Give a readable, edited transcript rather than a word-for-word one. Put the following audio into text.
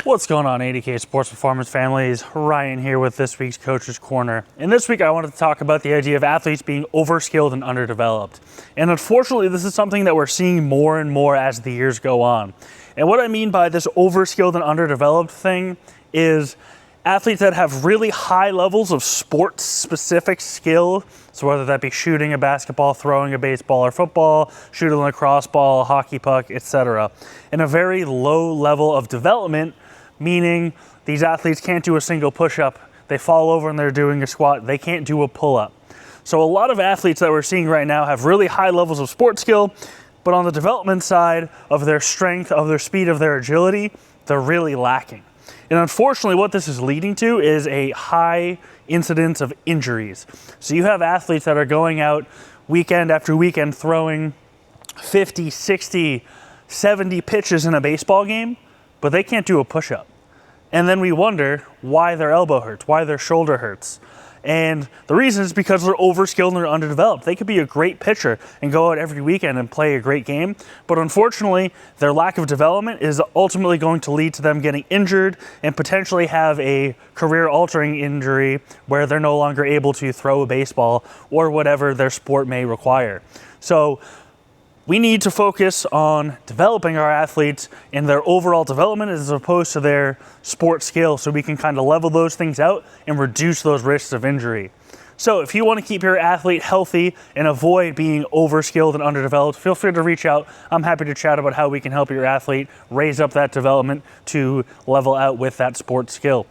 What's going on, 80K Sports Performance families? Ryan here with this week's Coach's Corner. And this week I wanted to talk about the idea of athletes being overskilled and underdeveloped. And unfortunately, this is something that we're seeing more and more as the years go on. And what I mean by this overskilled and underdeveloped thing is athletes that have really high levels of sports-specific skill, so whether that be shooting a basketball, throwing a baseball or football, shooting a lacrosse ball, a hockey puck, etc., and a very low level of development, meaning these athletes can't do a single push-up, they fall over and they're doing a squat, they can't do a pull-up. So a lot of athletes that we're seeing right now have really high levels of sports skill, but on the development side of their strength, of their speed, of their agility, they're really lacking. And unfortunately, what this is leading to is a high incidence of injuries. So you have athletes that are going out weekend after weekend throwing 50, 60, 70 pitches in a baseball game, but they can't do a push-up. And then we wonder why their elbow hurts, why their shoulder hurts. And the reason is because they're overskilled and they're underdeveloped. They could be a great pitcher and go out every weekend and play a great game, but unfortunately, their lack of development is ultimately going to lead to them getting injured and potentially have a career-altering injury where they're no longer able to throw a baseball or whatever their sport may require. So we need to focus on developing our athletes in their overall development as opposed to their sport skill, so we can kind of level those things out and reduce those risks of injury. So if you want to keep your athlete healthy and avoid being overskilled and underdeveloped, feel free to reach out. I'm happy to chat about how we can help your athlete raise up that development to level out with that sports skill.